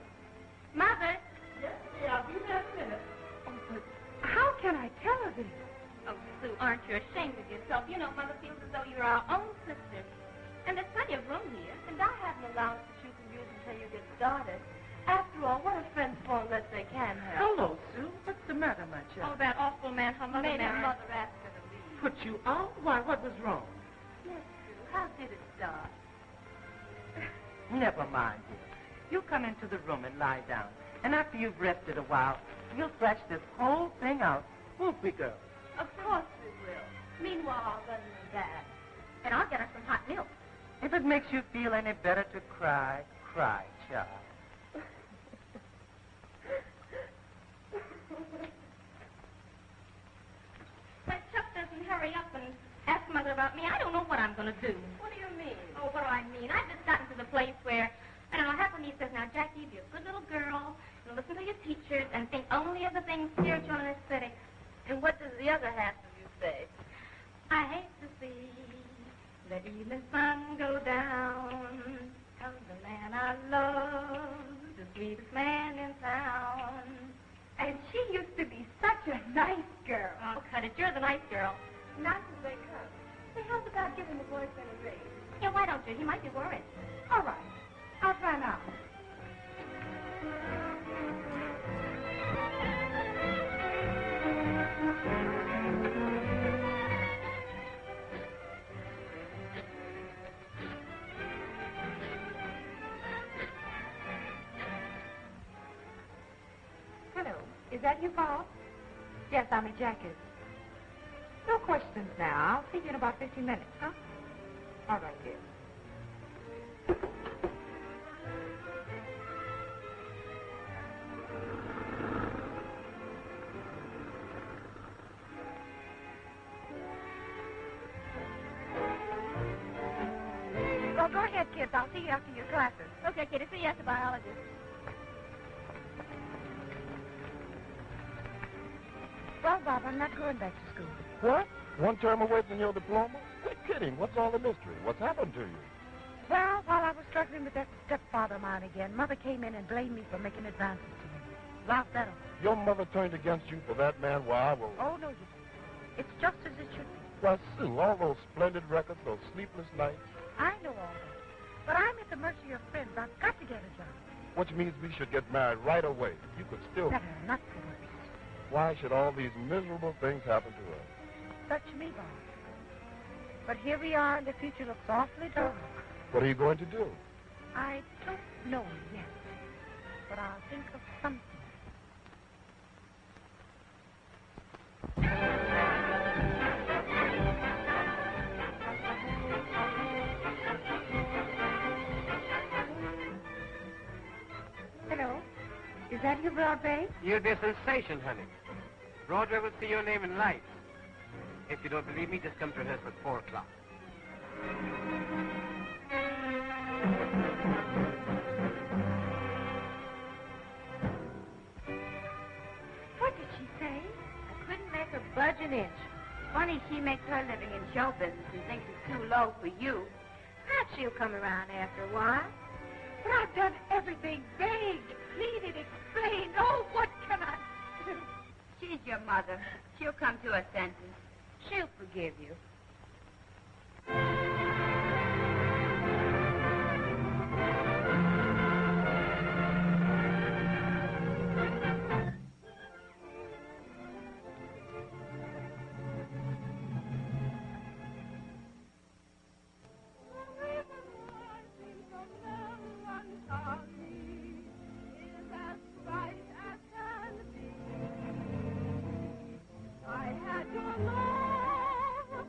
Mother! Yes, dear, I'll be there in a minute. Oh, but how can I tell her this? Oh, Sue, aren't you ashamed of yourself? You know, Mother feels as though you're our own sister. And there's plenty of room here, and I have an allowance that you can use until you get started. After all, what are friends for unless they can help? Hello, Sue. What's the matter, my child? Oh, that awful man her mother made her mother ask her to leave. Put you out? Why, what was wrong? Yes, Sue. How did it start? Never mind, dear. You come into the room and lie down. And after you've rested a while, we'll stretch this whole thing out. Won't we, girl? Of course we will. Meanwhile, I'll run to Dad. And I'll get her some hot milk. If it makes you feel any better to cry, cry, child. When Chuck doesn't hurry up and ask Mother about me, I don't know what I'm going to do. What do you mean? Oh, what do I mean? I've just gotten to the place where, I don't know, half of me says, now, Jackie, be a good little girl, and listen to your teachers, and think only of the things spiritual and aesthetic. And what does the other half of you say? I hate to see the evening sun go down. Tell the man I love, the sweetest man in town. And she used to be such a nice girl. Oh, cut it. You're the nice girl. Not as they come. Say, how's about giving the boyfriend a raise? Yeah, why don't you? He might be worried. All right. I'll try now. Hello. Is that you, Bob? Yes, I'm at Jackie's. No questions now. I'll see you in about 15 minutes, huh? All right, dear. Well, go ahead, kids. I'll see you after your classes. Okay, kid. See you at the biologist. Well, Bob, I'm not going back to school. What? One term away from your diploma? Quit kidding. What's all the mystery? What's happened to you? Well, while I was struggling with that stepfather of mine again, Mother came in and blamed me for making advances to him. Laughed at him. Your mother turned against you for that man? Why, well... Oh, no, you didn't. It's just as it should be. Why, Sue, all those splendid records, those sleepless nights. I know all that. But I'm at the mercy of friends. I've got to get a job. Which means we should get married right away. You could still... Better not for worse. Why should all these miserable things happen to us? Touch me, Bob. But here we are, and the future looks awfully dark. What are you going to do? I don't know yet. But I'll think of something. Hello. Is that you, Broadway? You'll be a sensation, honey. Broadway will see your name in lights. If you don't believe me, just come to rehearsal at 4 o'clock. What did she say? I couldn't make her budge an inch. Funny she makes her living in show business and thinks it's too low for you. Perhaps she'll come around after a while. But I've done everything. Begged, pleaded, explained. Oh, what can I do? She's your mother. She'll come to her senses. She'll forgive you. I had your love.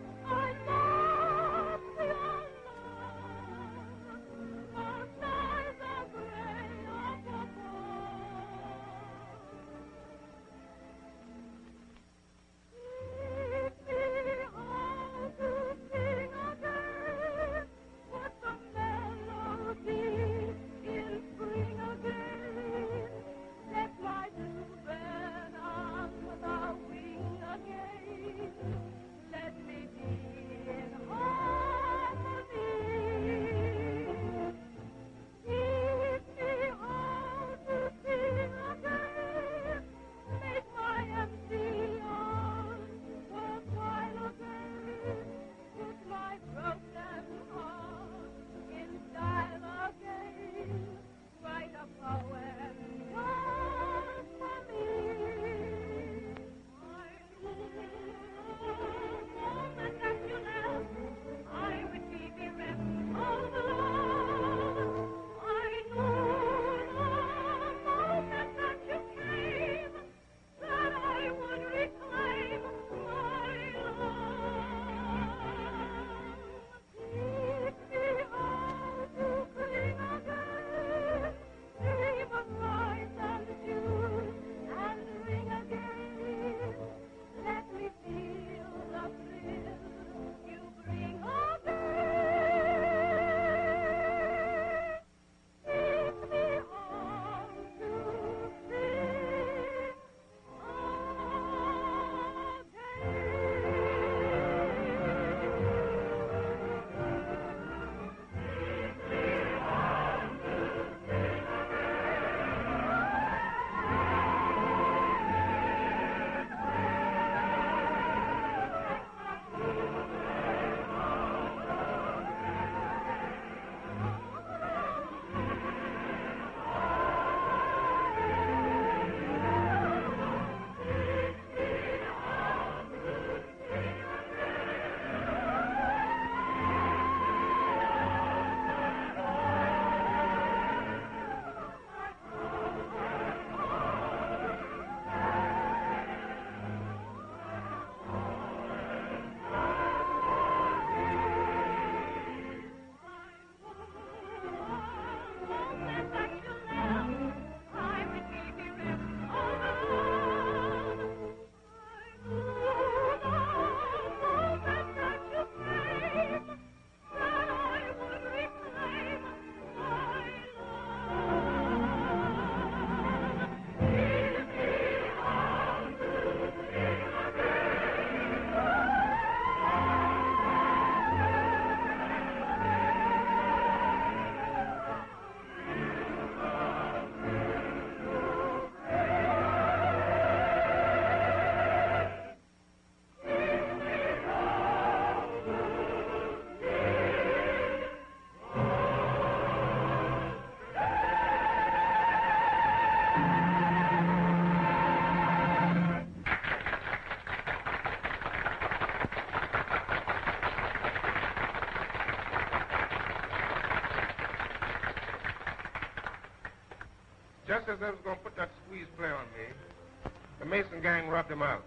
Just as they was going to put that squeeze play on me, the Mason gang rubbed him out.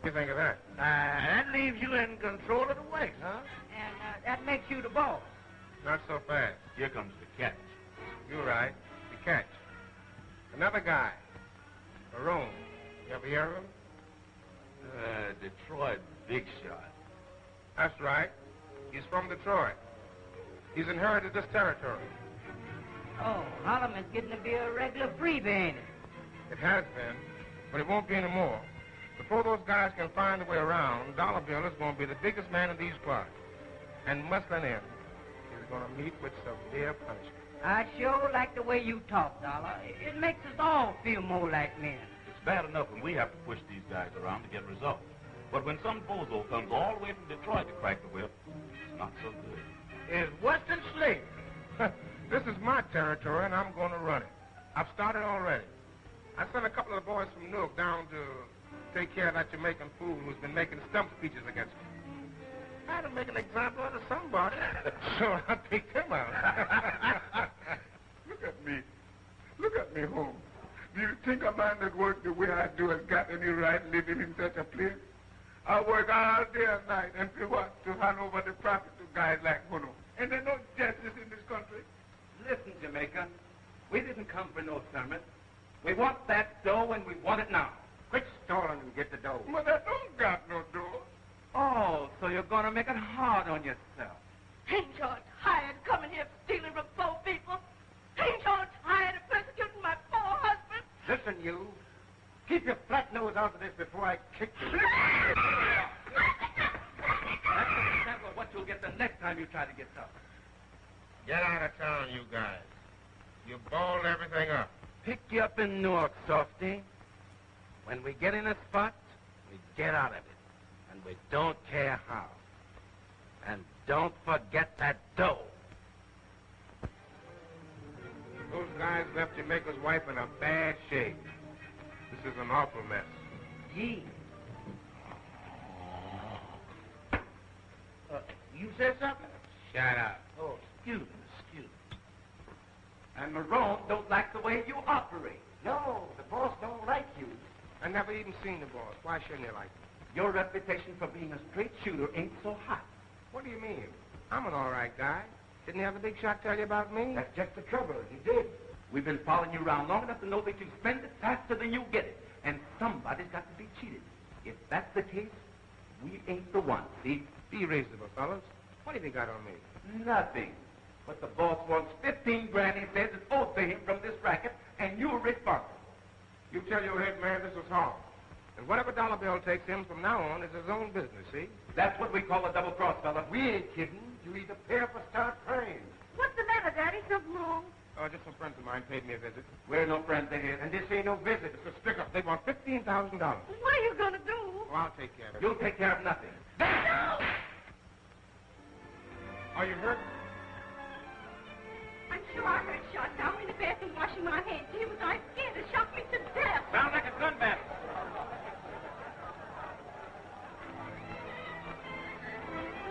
What do you think of that? That leaves you in control of the waist, huh? And that makes you the boss. Not so fast. Here comes the catch. You're right. The catch. Another guy. Maroon. You ever hear of him? Detroit Big Shot. That's right. He's from Detroit. He's inherited this territory. Oh, Harlem is getting to be a regular freebie, ain't it? It has been, but it won't be anymore. Before those guys can find a way around, Dollar Bill is going to be the biggest man in these parts. And Muslin Inn is going to meet with severe punishment. I sure like the way you talk, Dollar. It makes us all feel more like men. It's bad enough when we have to push these guys around to get results. But when some bozo comes all the way from Detroit to crack the whip, it's not so good. It's worse than slavery. This is my territory, and I'm going to run it. I've started already. I sent a couple of the boys from Newark down to take care of that Jamaican fool who's been making stump speeches against me. I had to make an example out of somebody, so I'll take them out. Look at me. Look at me, Holmes. Do you think a man that works the way I do has got any right living in such a place? I work all day and night, and to what? To hand over the profit to guys like Huno. And there's no justice in this country. Listen, Jamaican, we didn't come for no sermon. We want that dough, and we want it now. Quit stalling and get the dough. But I don't got no dough. Oh, so you're going to make it hard on yourself. Ain't you tired coming here stealing from poor people? Ain't you tired of persecuting my poor husband? Listen, you. Keep your flat nose out of this before I kick you. That's an example of what you'll get the next time you try to get tough. Get out of town, you guys. You balled everything up. Pick you up in Newark, Softy. When we get in a spot, we get out of it. And we don't care how. And don't forget that dough. Those guys left Jamaica's wife in a bad shape. This is an awful mess. Gee. You said something? Shut up. Oh, excuse me. And Marone don't like the way you operate. No, the boss don't like you. I never even seen the boss. Why shouldn't he like me? Your reputation for being a straight shooter ain't so hot. What do you mean? I'm an all right guy. Didn't the other big shot tell you about me? That's just the trouble. He did. We've been following you around long enough to know that you spend it faster than you get it. And somebody's got to be cheated. If that's the case, we ain't the ones, see? Be reasonable, fellas. What have you got on me? Nothing. But the boss wants 15 grand, he says, is owed to him from this racket, and you're responsible. You tell your head man this is hard. And whatever Dollar Bill takes him from now on is his own business, see? That's what we call a double cross, fella. We ain't kidding. You either pay up or start praying. What's the matter, Daddy? Something wrong? Oh, just some friends of mine paid me a visit. We're no friends of his. And this ain't no visit. It's a stick-up. They want $15,000. What are you going to do? Oh, I'll take care of it. You'll take care of nothing. No! Are you hurt? I'm sure I heard shots. Now I'm in the bathroom washing my hands. He was right scared. It shocked me to death. Sounds like a gun battle.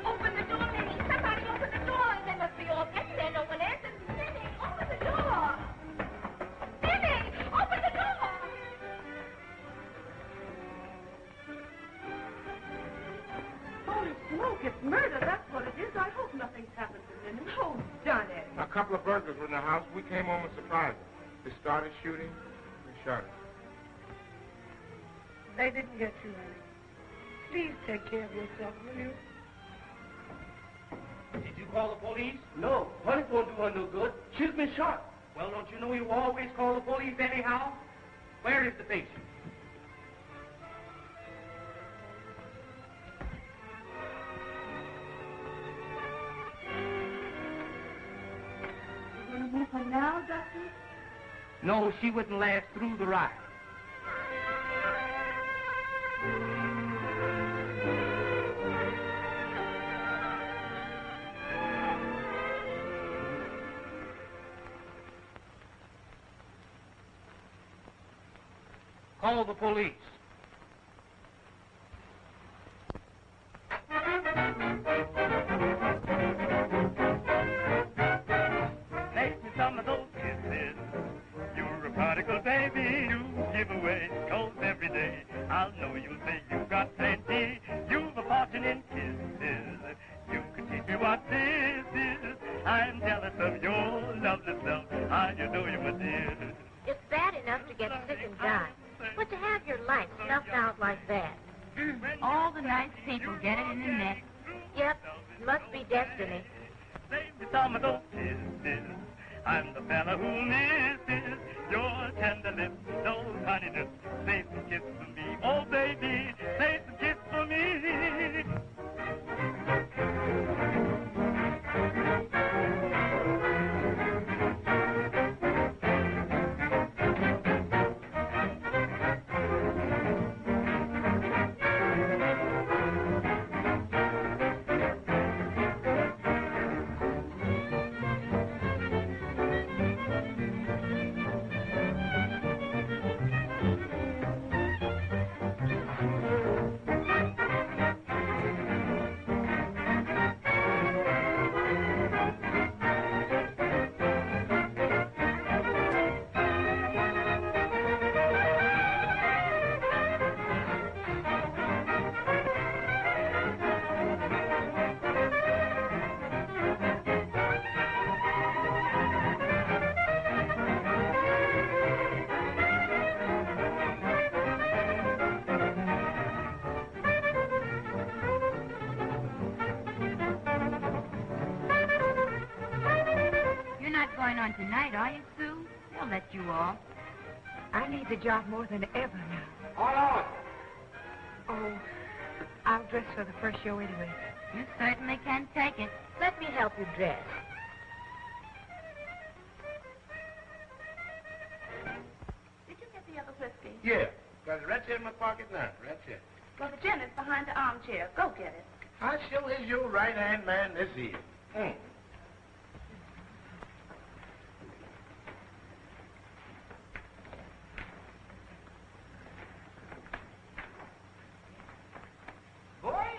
Open the door, Minnie. Somebody open the door. They must be all getting there. No one answers. Minnie, open the door. Minnie, open the door. Holy smoke, it's murder. That's what it is. I hope nothing's happened to Minnie. Oh, done it. A couple of burglars were in the house. We came home and surprised them. They started shooting. We shot them. They didn't get you, honey. Please take care of yourself, will you? Did you call the police? No. Bullets won't do her no good. She's been shot. Well, don't you know you always call the police anyhow? Where is the patient? You going to move her now, Doctor? No, she wouldn't last through the ride. Call the police. Make me some of those kisses. You're a prodigal. you what this is. I'm jealous of your lovely self. How you doing, my dear? It's bad enough to get sick and die, but to have your life snuffed out like that. All the nice people get it in the neck. Yep, must be destiny. Baby, some of those kisses. I'm the fella who misses your tender lips, those honey lips. Say some kiss for me. Oh, baby, say some kiss for me. Going on tonight, are you, Sue? They'll let you off. I need the job more than ever now. Hold on. Oh, I'll dress for the first show anyway. You certainly can take it. Let me help you dress. Did you get the other whiskey? Yeah. Got it right here in my pocket now. Right here. Well, the gin is behind the armchair. Go get it. I sure is your right-hand man this here.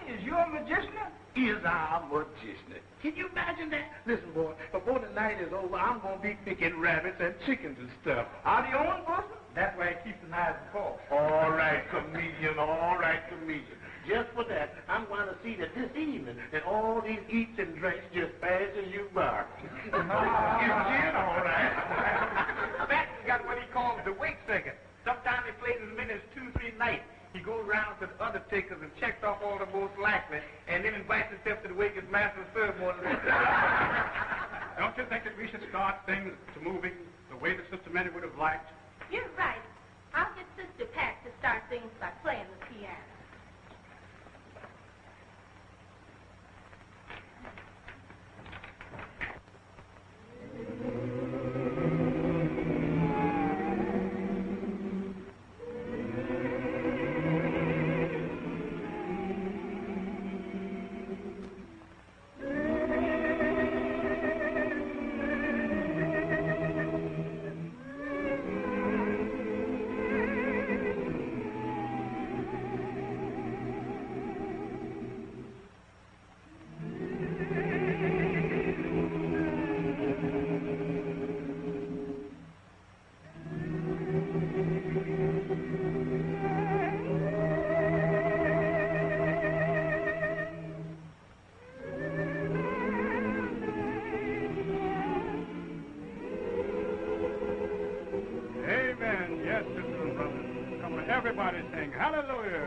Is you a magician? Is our magician. Can you imagine that? Listen, boy, before the night is over, I'm going to be picking rabbits and chickens and stuff. Out of your own bosom? That's why it keeps an eye on the call. All right, comedian, all right, comedian. Just for that, I'm going to see that this evening that all these eats and drinks just passes you by. It's gin, all right. Matt's got what he calls the wait second. Sometimes he plays as many as 2-3 nights. He goes around to the other takers and checks off all the most likely, and then invites himself to the wake as master of ceremony. Don't you think that we should start things to moving the way the Sister Minnie would have liked? You're right. I'll get Sister Pat to start things by playing the piano. Everybody sing hallelujah.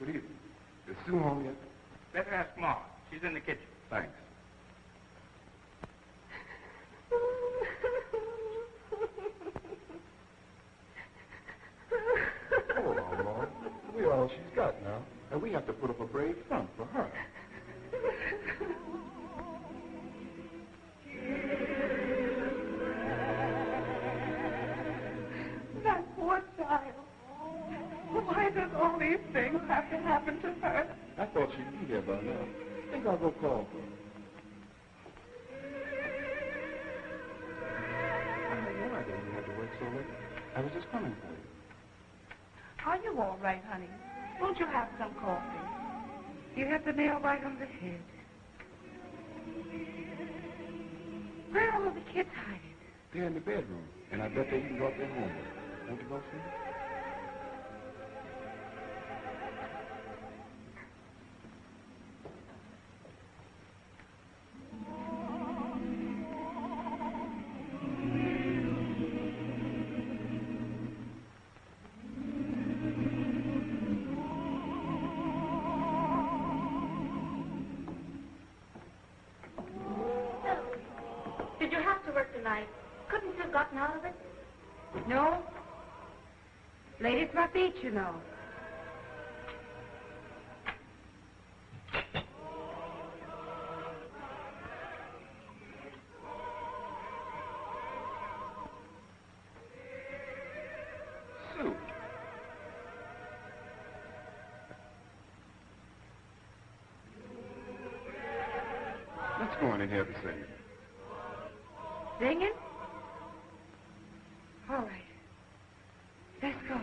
Good evening. Is Sue home yet? Better ask Ma. She's in the kitchen. Thanks. Oh, Mama. We're all she's got now. And we have to put up a brave front for her. That poor child. Why does all these things have to happen to her? I thought she'd be here by now. I think I'll go call for her. I had no idea you had to work so late. I was just coming for you. Are you all right, honey? Won't you have some coffee? You have the nail right on the head. Where are all the kids hiding? They're in the bedroom, and I bet they even brought their homework. Won't you go see? Did you have to work tonight? Couldn't you have gotten out of it? No. Ladies my beat, you know. Sue. Let's go on in here to sing. Singing? All right. Let's go.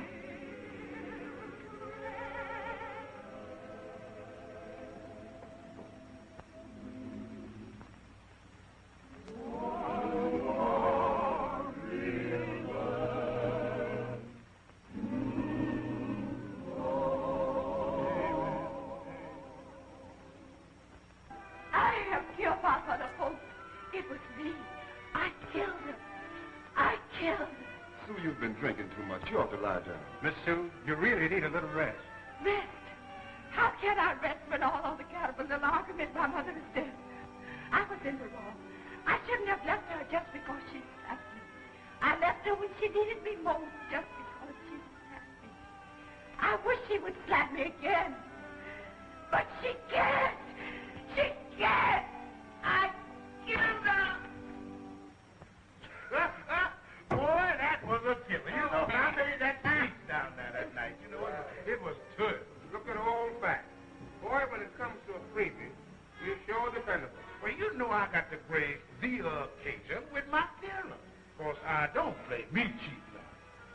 I have killed my mother, folks. It was me. I killed her. I killed her. Sue, you've been drinking too much. You ought to lie down. Miss Sue, you really need a little rest. Rest? How can I rest when all of the cattle and the argument my mother is dead? I was in the wrong. I shouldn't have left her just because she slapped me. I left her when she needed me most just because she slapped me. I wish she would slap me again. But she can't. She can't. I killed her. Boy, that was a killer. You know, I made that speech down there that night. You know, it was good. Look at old fact. Boy, when it comes to a freebie, you're sure dependable. Well, you know I got to grace the occasion with my dinner. Of course, I don't play me cheap now.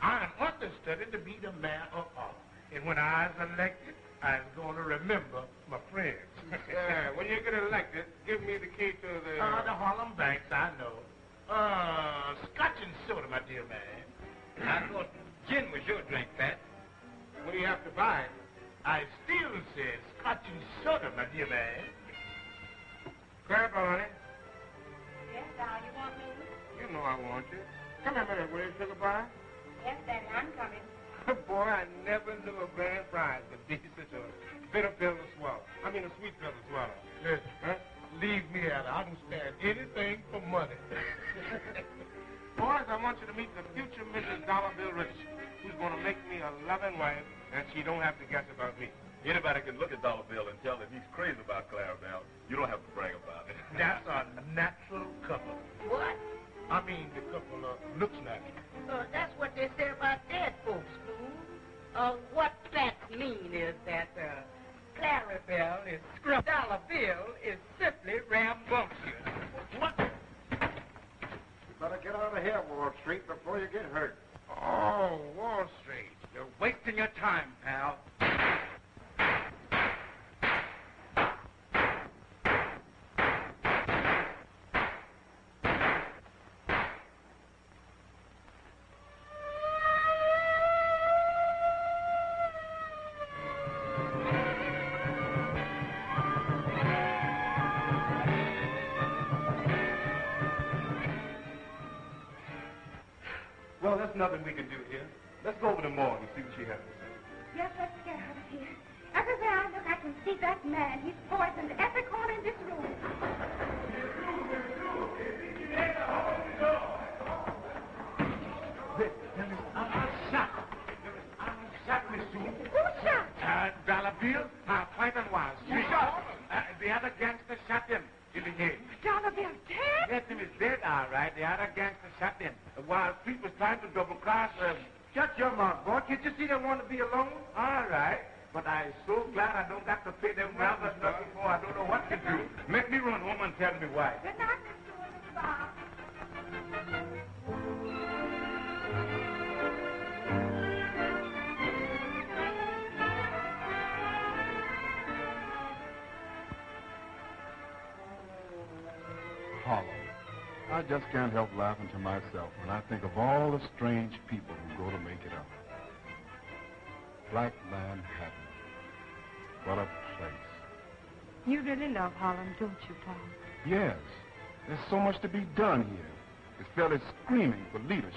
I am understudied to be the man of honor. And when I was elected, I was going to remember my friends. Yeah, when you get elected, give me the key to the... The Harlem banks, I know. Scotch and soda, my dear man. I thought gin was your drink, Pat. What do you have to buy? I still said Scotch and soda, my dear man. Careful, honey. Yes, Daddy, you want me? You know I want you. Come here a minute, will you, sugar pie? Yes, Daddy, I'm coming. Boy, I never knew a grand prize could be such a bitter pill to swallow. I mean, a sweet pill to swallow. Listen, Huh? leave me out. I can stand anything for money. Boys, I want you to meet the future Mrs. Dollar Bill Richardson, who's going to make me a loving wife, and she don't have to guess about me. Anybody can look at Dollar Bill and tell that he's crazy about Clarabelle. You don't have to brag about it. That's a natural couple. What? I mean, the couple looks natural. That's what they say about dead folks, fool. What that mean is that Clarabelle is scrumped. Dollar Bill is simply rambunctious. What? You better get out of here, Wall Street, before you get hurt. Oh, Wall Street. You're wasting your time, pal. Well, there's nothing we can do here. Let's go over to the morgue and see what she has to say. Yes, let's get out of here. can see that man. He's poisoned every corner in this room. I'm shot. I'm shot, Miss Sue. Who shot? Dollar Bill, Clinton was. You shot? The other gangster shot him in the head. Dollar Bill dead? Yes, he was dead, all right. The other gangster shot him. While Pete was trying to double-cross him. Shut your mouth, boy. Can't you see they want to be alone? All right. But I'm so glad I don't have to pay them robbers nothing for. I don't know what to do. Make me run home and tell me why. Good night, Mr. Bob. Harlem. I just can't help laughing to myself when I think of all the strange people who go to make it up. Black Manhattan. What a place. You really love Harlem, don't you, Tom? Yes. There's so much to be done here. This fella's screaming for leadership.